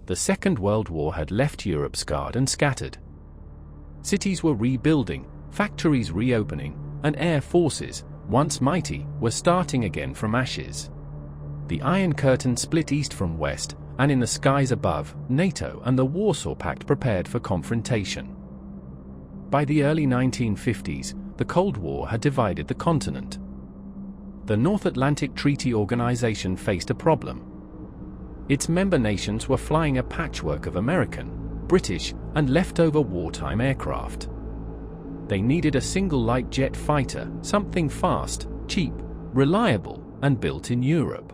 The Second World War had left Europe scarred and scattered. Cities were rebuilding, factories reopening, and air forces, once mighty, were starting again from ashes. The Iron Curtain split east from west, and in the skies above, NATO and the Warsaw Pact prepared for confrontation. By the early 1950s, the Cold War had divided the continent. The North Atlantic Treaty Organization faced a problem. Its member nations were flying a patchwork of American, British, and leftover wartime aircraft. They needed a single light jet fighter, something fast, cheap, reliable, and built in Europe.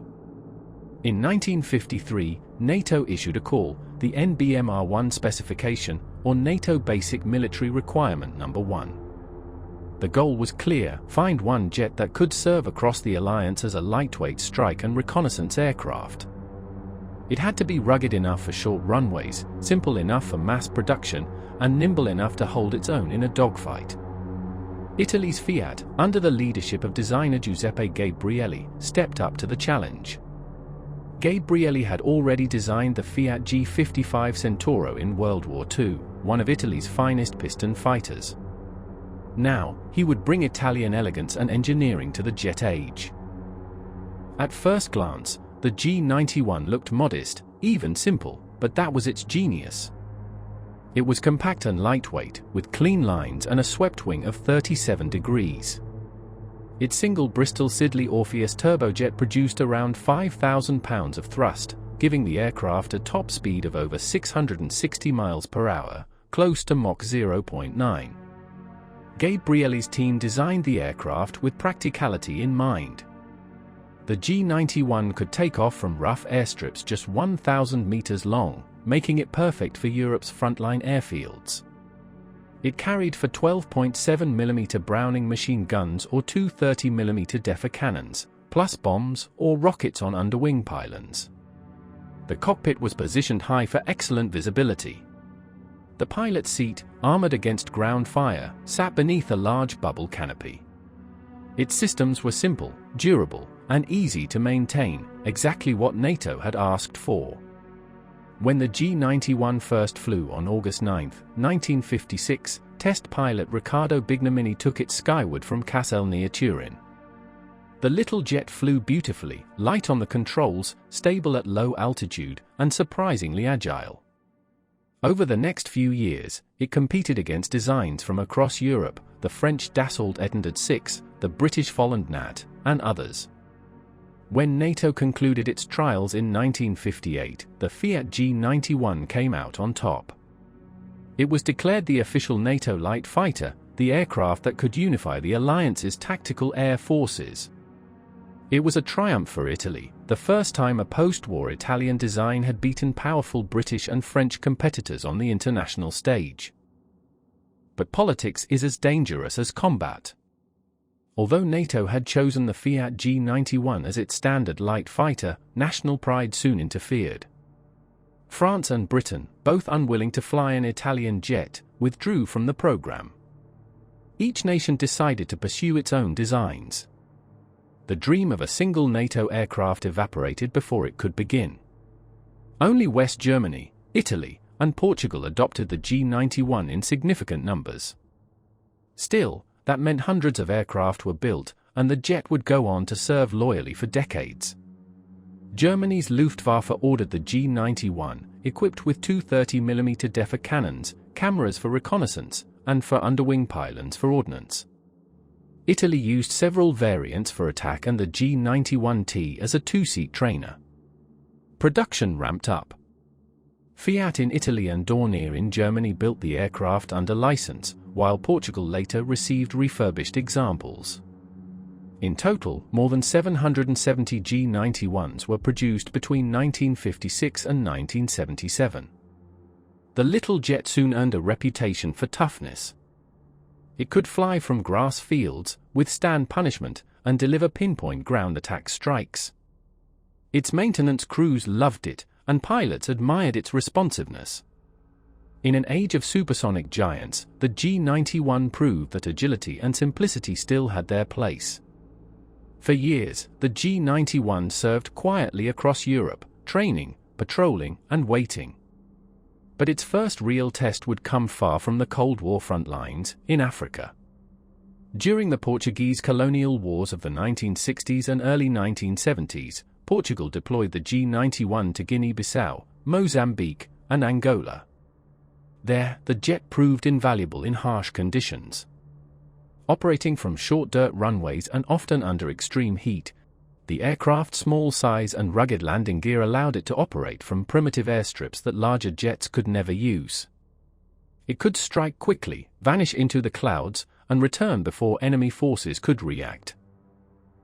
In 1953, NATO issued a call, the NBMR-1 specification, or NATO Basic Military Requirement No. 1. The goal was clear: find one jet that could serve across the alliance as a lightweight strike and reconnaissance aircraft. It had to be rugged enough for short runways, simple enough for mass production, and nimble enough to hold its own in a dogfight. Italy's Fiat, under the leadership of designer Giuseppe Gabrielli, stepped up to the challenge. Gabrielli had already designed the Fiat G91 Centauro in World War II, one of Italy's finest piston fighters. Now, he would bring Italian elegance and engineering to the jet age. At first glance, the G91 looked modest, even simple, but that was its genius. It was compact and lightweight, with clean lines and a swept wing of 37 degrees. Its single Bristol Siddeley Orpheus turbojet produced around 5,000 pounds of thrust, giving the aircraft a top speed of over 660 miles per hour, close to Mach 0.9. Gabrielli's team designed the aircraft with practicality in mind. The G91 could take off from rough airstrips just 1,000 meters long, making it perfect for Europe's frontline airfields. It carried for 12.7mm Browning machine guns or two 30mm Deffer cannons, plus bombs or rockets on underwing pylons. The cockpit was positioned high for excellent visibility. The pilot's seat, armored against ground fire, sat beneath a large bubble canopy. Its systems were simple, durable, and easy to maintain, exactly what NATO had asked for. When the G91 first flew on August 9, 1956, test pilot Riccardo Bignamini took it skyward from Kassel near Turin. The little jet flew beautifully, light on the controls, stable at low altitude, and surprisingly agile. Over the next few years, it competed against designs from across Europe, the French Dassault Étendard 6, the British Folland Nat, and others. When NATO concluded its trials in 1958, the Fiat G91 came out on top. It was declared the official NATO light fighter, the aircraft that could unify the alliance's tactical air forces. It was a triumph for Italy, the first time a post-war Italian design had beaten powerful British and French competitors on the international stage. But politics is as dangerous as combat. Although NATO had chosen the Fiat G91 as its standard light fighter, national pride soon interfered. France and Britain, both unwilling to fly an Italian jet, withdrew from the program. Each nation decided to pursue its own designs. The dream of a single NATO aircraft evaporated before it could begin. Only West Germany, Italy, and Portugal adopted the G91 in significant numbers. Still, that meant hundreds of aircraft were built, and the jet would go on to serve loyally for decades. Germany's Luftwaffe ordered the G91, equipped with two 30mm Deffer cannons, cameras for reconnaissance, and for underwing pylons for ordnance. Italy used several variants for attack and the G91T as a two-seat trainer. Production ramped up. Fiat in Italy and Dornier in Germany built the aircraft under license, while Portugal later received refurbished examples. In total, more than 770 G91s were produced between 1956 and 1977. The little jet soon earned a reputation for toughness. It could fly from grass fields, withstand punishment, and deliver pinpoint ground attack strikes. Its maintenance crews loved it, and pilots admired its responsiveness. In an age of supersonic giants, the G91 proved that agility and simplicity still had their place. For years, the G91 served quietly across Europe, training, patrolling, and waiting. But its first real test would come far from the Cold War front lines, in Africa. During the Portuguese colonial wars of the 1960s and early 1970s, Portugal deployed the G91 to Guinea-Bissau, Mozambique, and Angola. There, the jet proved invaluable in harsh conditions. Operating from short dirt runways and often under extreme heat, the aircraft's small size and rugged landing gear allowed it to operate from primitive airstrips that larger jets could never use. It could strike quickly, vanish into the clouds, and return before enemy forces could react.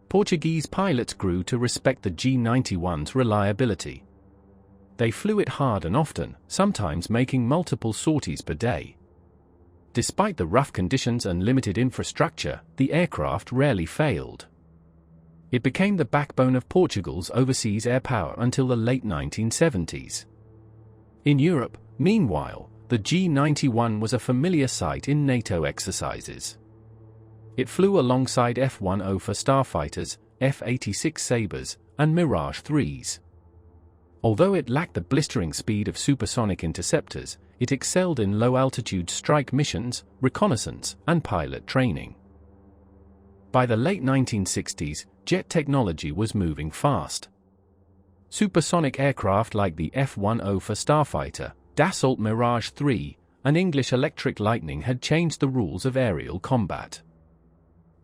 Portuguese pilots grew to respect the G91's reliability. They flew it hard and often, sometimes making multiple sorties per day. Despite the rough conditions and limited infrastructure, the aircraft rarely failed. It became the backbone of Portugal's overseas air power until the late 1970s. In Europe, meanwhile, the G91 was a familiar sight in NATO exercises. It flew alongside F-10 for starfighters, F-86 Sabres, and Mirage 3s. Although it lacked the blistering speed of supersonic interceptors, it excelled in low-altitude strike missions, reconnaissance, and pilot training. By the late 1960s, jet technology was moving fast. Supersonic aircraft like the F-10 for starfighter, Dassault Mirage 3, and English Electric Lightning had changed the rules of aerial combat.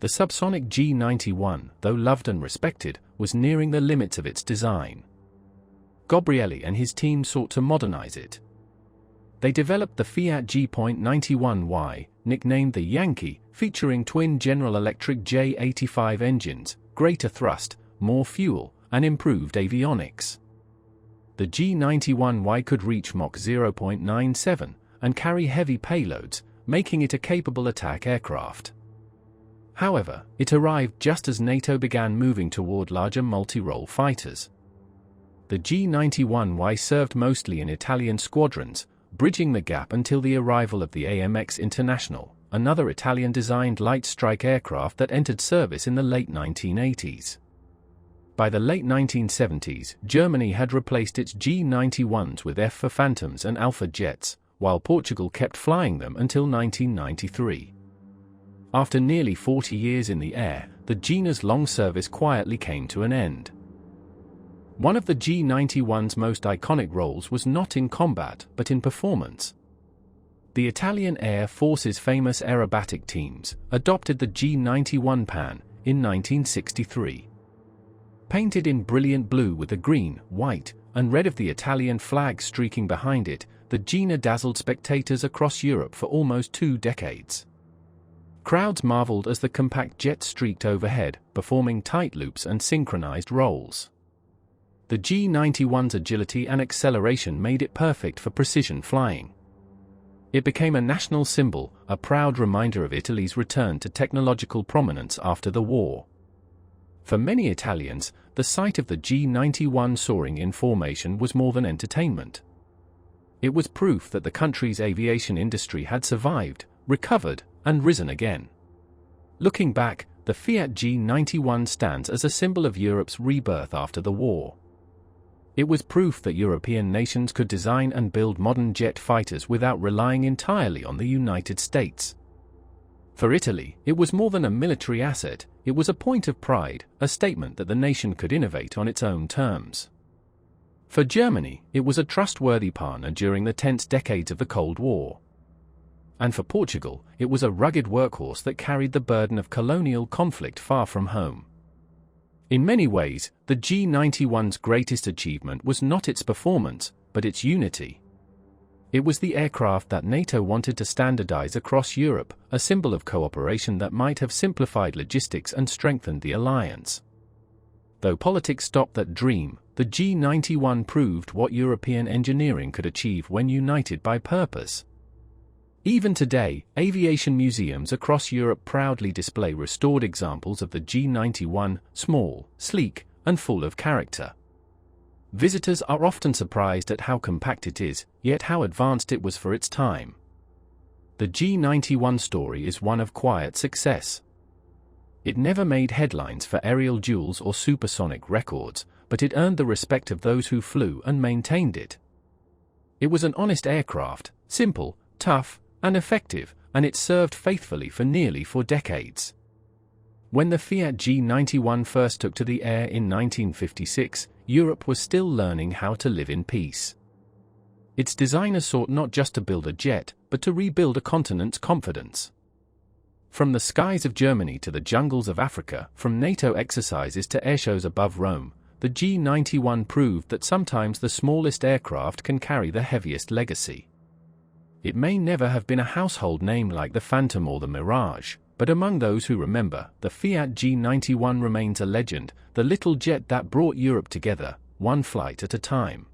The subsonic G91, though loved and respected, was nearing the limits of its design. Gabrielli and his team sought to modernize it. They developed the Fiat G91Y, nicknamed the Yankee, featuring twin General Electric J85 engines, greater thrust, more fuel, and improved avionics. The G91Y could reach Mach 0.97 and carry heavy payloads, making it a capable attack aircraft. However, it arrived just as NATO began moving toward larger multi-role fighters. The G91Y served mostly in Italian squadrons, bridging the gap until the arrival of the AMX International, another Italian-designed light strike aircraft that entered service in the late 1980s. By the late 1970s, Germany had replaced its G91s with F for Phantoms and Alpha jets, while Portugal kept flying them until 1993. After nearly 40 years in the air, the Gina's long service quietly came to an end. One of the G91's most iconic roles was not in combat, but in performance. The Italian Air Force's famous aerobatic teams adopted the G91 Pan in 1963. Painted in brilliant blue with the green, white, and red of the Italian flag streaking behind it, the Gina dazzled spectators across Europe for almost 2 decades. Crowds marveled as the compact jet streaked overhead, performing tight loops and synchronized rolls. The G91's agility and acceleration made it perfect for precision flying. It became a national symbol, a proud reminder of Italy's return to technological prominence after the war. For many Italians, the sight of the G91 soaring in formation was more than entertainment. It was proof that the country's aviation industry had survived, recovered, and risen again. Looking back, the Fiat G91 stands as a symbol of Europe's rebirth after the war. It was proof that European nations could design and build modern jet fighters without relying entirely on the United States. For Italy, it was more than a military asset, it was a point of pride, a statement that the nation could innovate on its own terms. For Germany, it was a trustworthy partner during the tense decades of the Cold War. And for Portugal, it was a rugged workhorse that carried the burden of colonial conflict far from home. In many ways, the G91's greatest achievement was not its performance, but its unity. It was the aircraft that NATO wanted to standardize across Europe, a symbol of cooperation that might have simplified logistics and strengthened the alliance. Though politics stopped that dream, the G91 proved what European engineering could achieve when united by purpose. Even today, aviation museums across Europe proudly display restored examples of the G91, small, sleek, and full of character. Visitors are often surprised at how compact it is, yet how advanced it was for its time. The G91 story is one of quiet success. It never made headlines for aerial duels or supersonic records, but it earned the respect of those who flew and maintained it. It was an honest aircraft, simple, tough, and effective, and it served faithfully for nearly 4 decades. When the Fiat G91 first took to the air in 1956, Europe was still learning how to live in peace. Its designers sought not just to build a jet, but to rebuild a continent's confidence. From the skies of Germany to the jungles of Africa, from NATO exercises to airshows above Rome, the G91 proved that sometimes the smallest aircraft can carry the heaviest legacy. It may never have been a household name like the Phantom or the Mirage, but among those who remember, the Fiat G91 remains a legend, the little jet that brought Europe together, one flight at a time.